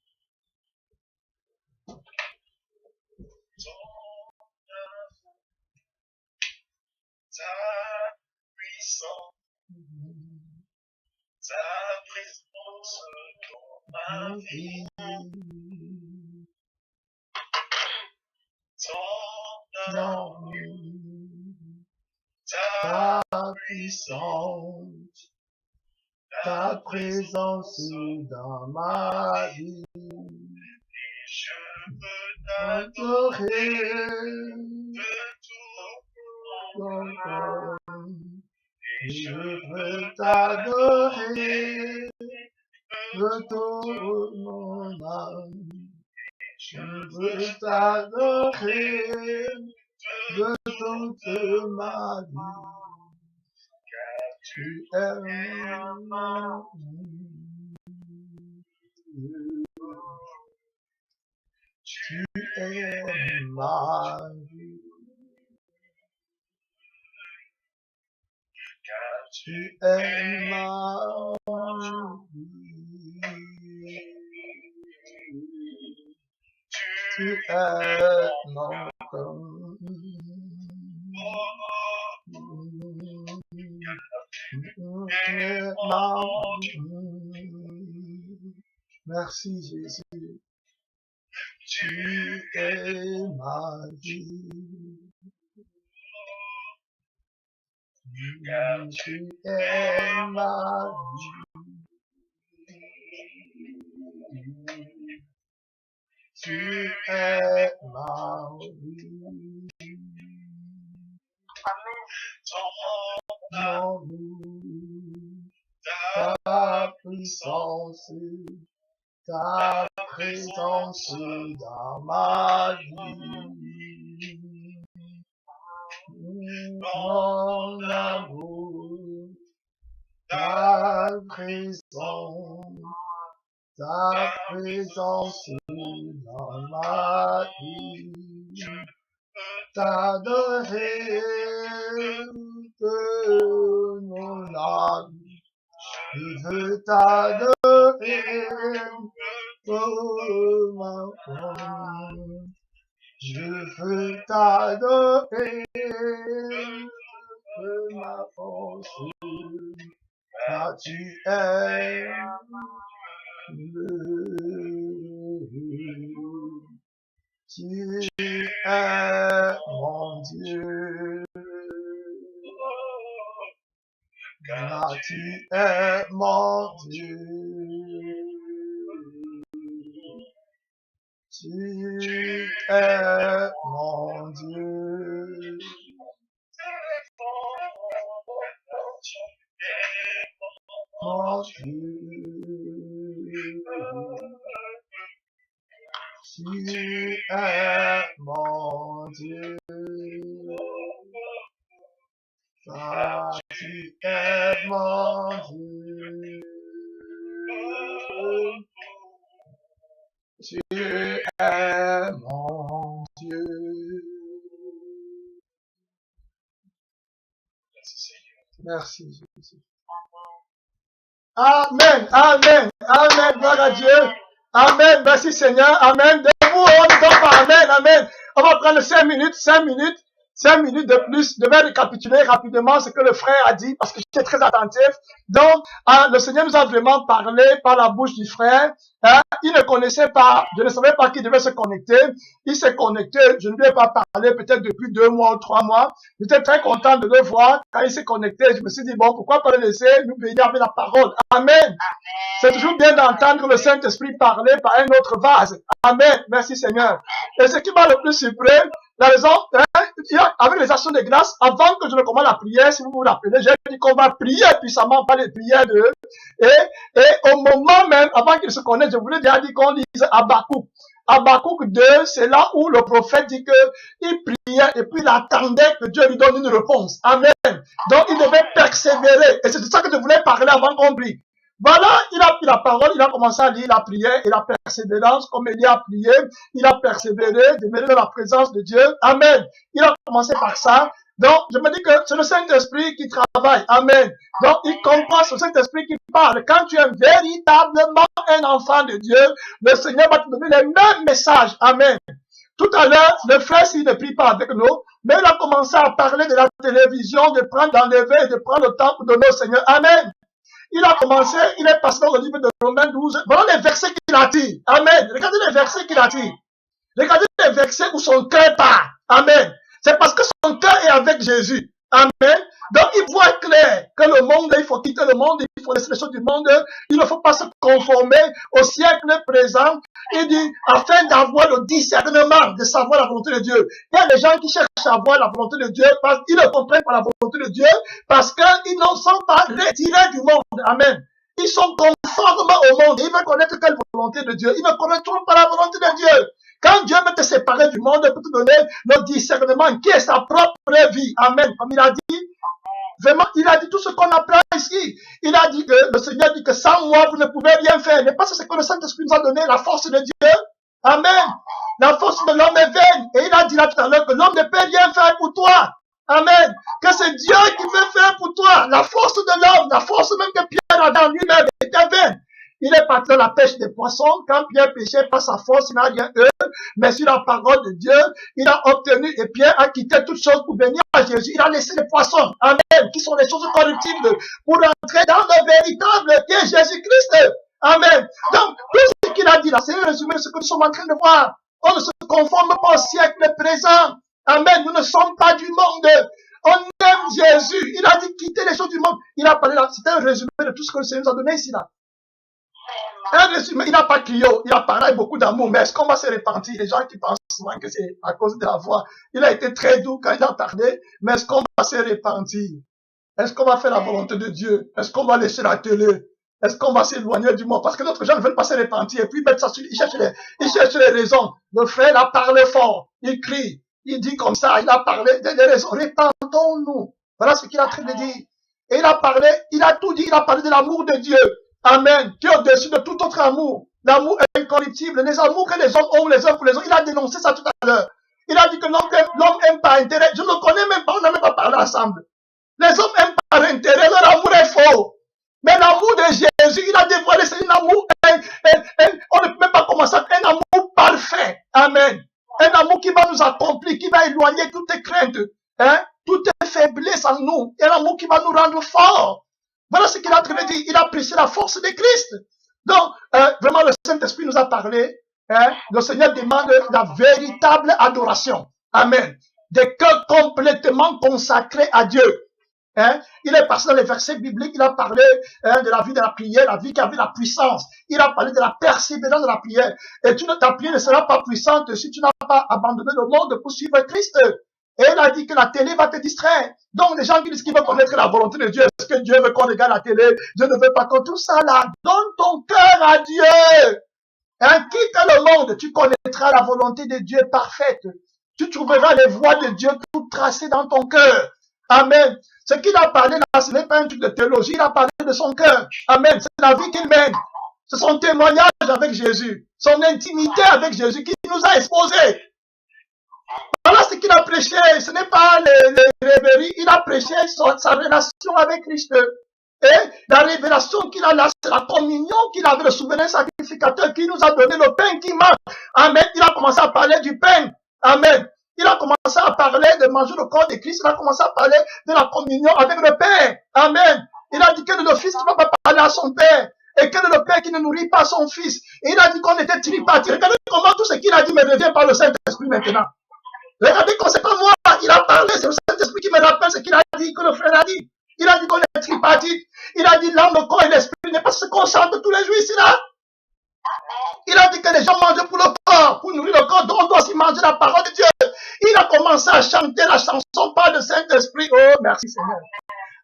Ta puissance, Mhm. ta présence dans ma vie, ton amour, ta Ta puissance, ta présence dans ma vie, et je veux adorer de tout ton mon cœur. cœur, Et je veux t'adorer de toute mon âme. Je veux t'adorer de toute ma vie. car Tu es mon Dieu. Tu es ma vie. Tu es ma vie. Tu es mon cœur. Merci Jésus. Tu es ma vie. Tu es ma vie. Tu es ma vie. Mon amour, ta puissance, ta présence dans ma vie. Mon amour, ta présence ta présence dans ma vie. T'adorer de mon âme. Je veux t'adorer de ma âme. Je veux t'adorer de ma force. Car tu es tu es mon Dieu. Car tu es mon Dieu. Tu es mon Dieu. Mon Dieu. Tu es mon Dieu. Car tu es mon Dieu. Tu es mon Dieu. Merci Jésus. Amen, amen, amen, gloire à Dieu. Amen, merci Seigneur, amen. Debout, on ne dort pas, amen, amen. On va prendre 5 minutes de plus. Je vais récapituler rapidement ce que le frère a dit parce que j'étais très attentif. Donc, le Seigneur nous a vraiment parlé par la bouche du frère. Il ne connaissait pas, je ne savais pas qu'il devait se connecter. Il s'est connecté, je ne lui ai pas parlé peut-être depuis 2 mois ou 3 mois. J'étais très content de le voir. Quand il s'est connecté, je me suis dit, bon, pourquoi pas le laisser nous bénir avec la parole. Amen. C'est toujours bien d'entendre le Saint-Esprit parler par un autre vase. Amen. Merci Seigneur. Et ce qui m'a le plus surpris, la raison, avec les actions de grâce, avant que je ne commence la prière, si vous vous rappelez, j'ai dit qu'on va prier puissamment par les prières de et au moment même, avant qu'il se connaisse, je voulais déjà dire qu'on lise Habakkuk. Habakkuk 2, c'est là où le prophète dit que il priait et puis il attendait que Dieu lui donne une réponse. Amen. Donc il devait persévérer. Et c'est de ça que je voulais parler avant qu'on prie. Voilà, il a pris la parole, il a commencé à lire la prière et la persévérance, comme il a prié, il a persévéré, demeurer dans la présence de Dieu. Amen. Il a commencé par ça. Donc, je me dis que c'est le Saint-Esprit qui travaille. Amen. Donc, il comprend ce Saint-Esprit qui parle. Quand tu es véritablement un enfant de Dieu, le Seigneur va te donner les mêmes messages. Amen. Tout à l'heure, le frère, s'il ne prie pas avec nous, mais il a commencé à parler de la télévision, de prendre d'enlever et de prendre le temps pour donner au Seigneur. Amen. Il a commencé, il est passé dans le livre de Romains 12. Voilà les versets qu'il attire. Amen. Regardez les versets qu'il attire. Regardez les versets où son cœur part. Amen. C'est parce que son cœur est avec Jésus. Amen. Donc il voit clair que le monde, il faut quitter le monde, il faut laisser les choses du monde, il ne faut pas se conformer au siècle présent. Il dit, afin d'avoir le discernement, de savoir la volonté de Dieu. Il y a des gens qui cherchent à savoir la volonté de Dieu parce qu'ils ne comprennent pas la volonté de Dieu, parce qu'ils ne sont pas retirés du monde. Amen. Ils sont conformes au monde. Ils veulent connaître quelle volonté de Dieu. Ils ne connaissent toujours pas la volonté de Dieu. Quand Dieu veut te séparer du monde, il peut te donner le discernement qui est sa propre vie. Amen. Comme il a dit, vraiment, il a dit tout ce qu'on apprend ici. Il a dit que le Seigneur dit que sans moi, vous ne pouvez rien faire. Mais parce que c'est que le Saint-Esprit nous a donné la force de Dieu. Amen. La force de l'homme est vaine. Et il a dit là tout à l'heure que l'homme ne peut rien faire pour toi. Amen. Que c'est Dieu qui veut faire pour toi. La force de l'homme, la force même que Pierre a dans lui-même était vaine. Il est parti dans la pêche des poissons. Quand Pierre pêchait par sa force, il n'a rien eu. Mais sur la parole de Dieu, il a obtenu et Pierre a quitté toutes choses pour venir à Jésus. Il a laissé les poissons. Amen. Qui sont les choses corruptibles pour entrer dans le véritable qui est Jésus-Christ. Amen. Donc, tout ce qu'il a dit là, c'est un résumé de ce que nous sommes en train de voir. On ne se conforme pas au siècle présent. Amen. Nous ne sommes pas du monde. On aime Jésus. Il a dit quitter les choses du monde. Il a parlé là. C'est un résumé de tout ce que le Seigneur nous a donné ici là. Un résumé, il n'a pas crié, il a parlé avec beaucoup d'amour, mais est-ce qu'on va se repentir? Les gens qui pensent souvent que c'est à cause de la voix. Il a été très doux quand il a parlé, mais est-ce qu'on va se repentir? Est-ce qu'on va faire la volonté de Dieu? Est-ce qu'on va laisser la télé? Est-ce qu'on va s'éloigner du monde? Parce que d'autres gens ne veulent pas se repentir, et puis mettre ça sur, ils cherchent les raisons. Le frère a parlé fort, il crie, il dit comme ça, il a parlé des raisons. Repentons-nous. Voilà ce qu'il a en train de dire. Et il a parlé, il a tout dit, il a parlé de l'amour de Dieu. Amen. Qui est au-dessus de tout autre amour. L'amour incorruptible. Les amours que les hommes ont les uns pour les autres. Il a dénoncé ça tout à l'heure. Il a dit que l'homme aime par intérêt. Je ne le connais même pas. On n'a même pas parlé ensemble. Les hommes aiment par intérêt. Leur amour est faux. Mais l'amour de Jésus, il a dévoilé, c'est un amour, on ne peut même pas commencer, un amour parfait. Amen. Un amour qui va nous accomplir, qui va éloigner toutes les craintes, toutes les faiblesses en nous. Un amour qui va nous rendre forts. Voilà ce qu'il a traité de dire. Il a prêché la force de Christ. Donc, vraiment, le Saint-Esprit nous a parlé. Le Seigneur demande la véritable adoration. Amen. Des cœurs complètement consacrés à Dieu. Il est passé dans les versets bibliques, il a parlé de la vie de la prière, la vie qui avait la puissance. Il a parlé de la persévérance de la prière. Et ta prière ne sera pas puissante si tu n'as pas abandonné le monde pour suivre Christ. Et il a dit que la télé va te distraire. Donc, les gens qui disent qu'ils veulent connaître la volonté de Dieu, est-ce que Dieu veut qu'on regarde la télé? Dieu ne veut pas qu'on tout ça là. Donne ton cœur à Dieu. Quitte le monde, tu connaîtras la volonté de Dieu parfaite. Tu trouveras les voies de Dieu toutes tracées dans ton cœur. Amen. Ce qu'il a parlé là, ce n'est pas un truc de théologie, il a parlé de son cœur. Amen. C'est la vie qu'il mène. C'est son témoignage avec Jésus. Son intimité avec Jésus qui nous a exposés. Voilà ce qu'il a prêché. Ce n'est pas les rêveries. Il a prêché sa relation avec Christ. Et la révélation qu'il a là, c'est la communion qu'il avait, le souverain sacrificateur qui nous a donné le pain qui manque. Amen. Il a commencé à parler du pain. Amen. Il a commencé à parler de manger le corps de Christ. Il a commencé à parler de la communion avec le Père. Amen. Il a dit que le Fils ne va pas parler à son Père. Et que le Père qui ne nourrit pas son Fils. Et il a dit qu'on était tripartis. Regardez comment tout ce qu'il a dit me revient par le Saint-Esprit maintenant. Regardez qu'on c'est pas moi. Il a parlé. C'est le Saint-Esprit qui me rappelle ce qu'il a dit, que le frère a dit. Il a dit qu'on est tripartis. Il a dit l'âme, le corps et l'esprit n'est pas ce qu'on chante tous les jours ici là. Il a dit que les gens mangent pour le corps, pour nourrir le corps, donc on doit aussi manger la parole de Dieu. Il a commencé à chanter la chanson par le Saint-Esprit. Oh, merci Seigneur.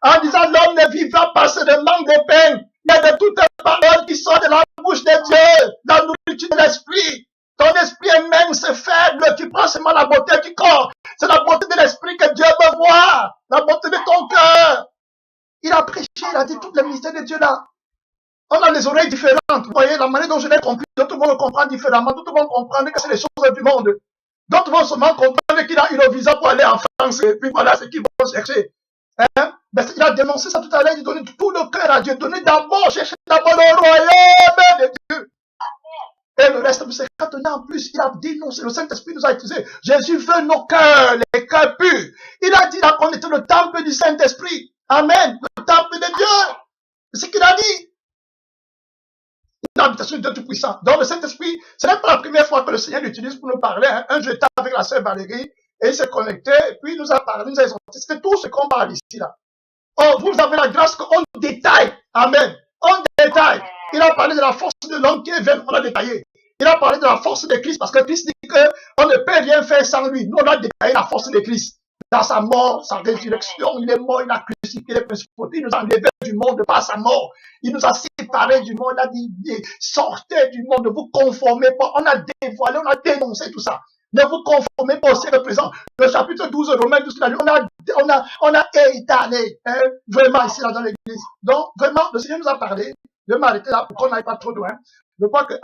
En disant, l'homme ne vivra pas seulement de pain, mais de toutes les paroles qui sortent de la bouche de Dieu, la nourriture de l'esprit. Ton esprit est mince, c'est faible, tu prends seulement la beauté du corps. C'est la beauté de l'esprit que Dieu veut voir, la beauté de ton cœur. Il a prêché, il a dit tout le mystère de Dieu là. On a les oreilles différentes. Vous voyez, la manière dont je l'ai compris, d'autres vont le comprendre différemment, d'autres vont comprendre que c'est les choses du monde. D'autres vont seulement comprendre qu'il a eu le visa pour aller en France, et puis voilà ce qu'ils vont chercher. Mais il a dénoncé ça tout à l'heure, il donnait tout le cœur à Dieu, donnez d'abord, cherchez d'abord le royaume de Dieu. Et le reste, vous savez, quand on est en plus, il a dénoncé, le Saint-Esprit nous a utilisé. Jésus veut nos cœurs, les cœurs purs. Il a dit là qu'on était le temple du Saint-Esprit. Amen, le temple de Dieu. C'est ce qu'il a dit. Une habitation de Tout-Puissant. Donc le Saint-Esprit, ce n'est pas la première fois que le Seigneur l'utilise pour nous parler. Un jour, j'étais avec la sœur Valérie, et il s'est connecté, et puis il nous a parlé, nous a exhorté. C'était tout ce qu'on parle ici, là. Oh, vous avez la grâce qu'on détaille. Amen. On détaille. Il a parlé de la force de l'homme qui est vaine, on a détaillé. Il a parlé de la force de Christ, parce que Christ dit qu'on ne peut rien faire sans lui. Nous, on a détaillé la force de Christ. Dans sa mort, sa résurrection, il est mort, il a crucifié les principautés, il nous a enlevés du monde par sa mort. Il nous a séparés du monde, il a dit, sortez du monde, ne vous conformez pas. On a dévoilé, on a dénoncé tout ça. Ne vous conformez pas au siècle présent. Le chapitre 12, Romains 12, on a étalé, vraiment ici, là, dans l'église. Donc, vraiment, le Seigneur nous a parlé. Je vais m'arrêter là pour qu'on n'aille pas trop loin. Je crois que,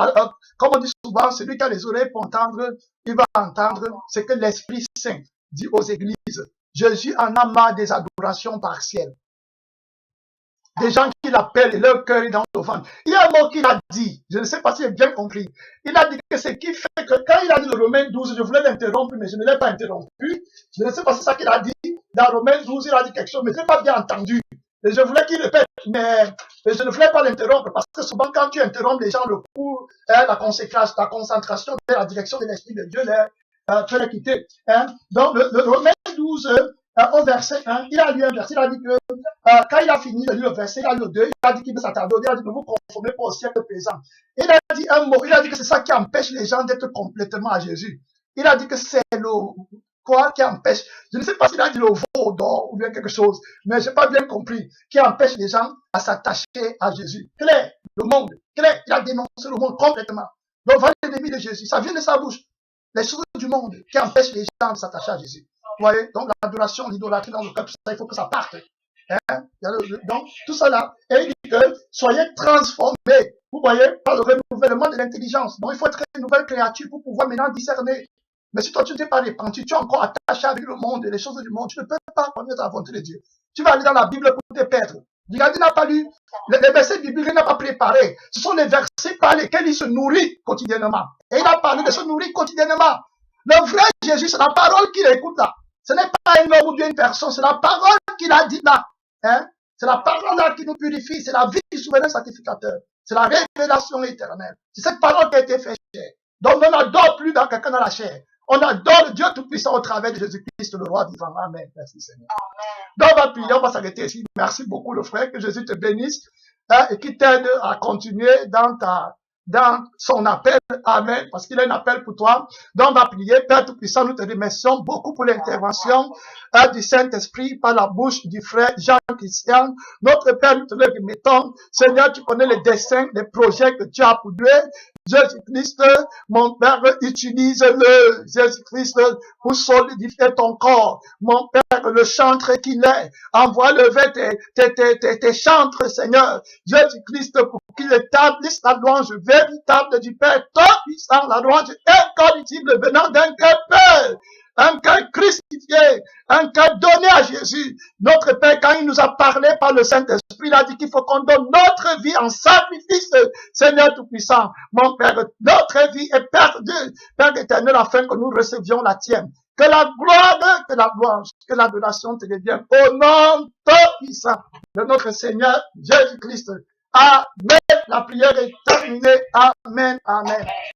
comme on dit souvent, celui qui a les oreilles pour entendre, il va entendre ce que l'Esprit Saint dit aux églises. Jésus en a marre des adorations partielles. Des gens qui l'appellent et leur cœur est dans le ventre. Il y a un mot qu'il a dit, je ne sais pas si j'ai bien compris. Il a dit que ce qui fait que quand il a dit le Romains 12, je voulais l'interrompre, mais je ne l'ai pas interrompu. Je ne sais pas si c'est ça qu'il a dit. Dans Romains 12, il a dit quelque chose, mais je n'ai pas bien entendu. Et je voulais qu'il répète, mais je ne voulais pas l'interrompre, parce que souvent quand tu interromps les gens, le coup, la concentration de la direction de l'Esprit de Dieu, tu l'as quitté. Donc, le Romains 12, au verset 1, il a lu un verset, il a dit que quand il a fini de lire le verset, il a lu le 2, il a dit qu'il veut s'attarder, il a dit ne vous conformez pas au siècle présent. Il a dit un mot, il a dit que c'est ça qui empêche les gens d'être complètement à Jésus. Il a dit que c'est le quoi qui empêche, je ne sais pas s'il a dit le veau d'or ou bien quelque chose, mais je n'ai pas bien compris, qui empêche les gens à s'attacher à Jésus. Clair, le monde, clair, il a dénoncé le monde complètement. Donc voilà l'ennemi de Jésus, ça vient de sa bouche. Les choses du monde qui empêchent les gens de s'attacher à Jésus. Vous voyez, donc l'adoration, l'idolâtrie dans le cœur, tout ça, il faut que ça parte. Hein? Donc, tout ça là, et il dit que soyez transformés, vous voyez, par le renouvellement de l'intelligence. Donc, il faut être une nouvelle créature pour pouvoir maintenant discerner. Mais si toi, tu ne t'es pas repenti, tu es encore attaché avec le monde et les choses du monde, tu ne peux pas connaître la volonté de Dieu. Tu vas aller dans la Bible pour te perdre. Il n'a pas lu les versets bibliques, il n'a pas préparé. Ce sont les versets par lesquels il se nourrit quotidiennement. Et il a parlé de se nourrir quotidiennement. Le vrai Jésus, c'est la parole qu'il écoute là. Ce n'est pas un homme ou bien une personne, c'est la parole qu'il a dit là. Hein? C'est la parole là qui nous purifie, c'est la vie du souverain sacrificateur. C'est la révélation éternelle. C'est cette parole qui a été faite chair. Donc on n'adore plus dans quelqu'un dans la chair. On adore le Dieu Tout-Puissant au travers de Jésus-Christ, le roi vivant. Amen. Merci Seigneur. Donc on va prier, on va s'arrêter ici. Merci beaucoup le frère, que Jésus te bénisse hein, et qui t'aide à continuer dans son appel. Amen. Parce qu'il a un appel pour toi. Donc on va prier. Père Tout-Puissant, nous te remercions beaucoup pour l'intervention du Saint-Esprit par la bouche du frère Jean-Christian. Notre Père, nous te le remettons. Seigneur, tu connais les desseins, les projets que tu as pour Dieu. Jésus-Christ, mon Père, utilise-le, Jésus-Christ, pour solidifier ton corps. Mon Père, le chantre qu'il est, envoie lever tes chantres, Seigneur. Jésus-Christ, pour qu'il établisse la louange véritable du Père, toi puissant, la louange incorruptible venant d'un cœur pur. Un cœur crucifié, un cœur donné à Jésus. Notre Père, quand il nous a parlé par le Saint-Esprit, il a dit qu'il faut qu'on donne notre vie en sacrifice, Seigneur Tout-Puissant. Mon Père, notre vie est perdue, Père éternel, afin que nous recevions la tienne. Que la gloire, que la louange, que l'adoration te revienne au nom Tout-Puissant de notre Seigneur Jésus-Christ. Amen. La prière est terminée. Amen. Amen.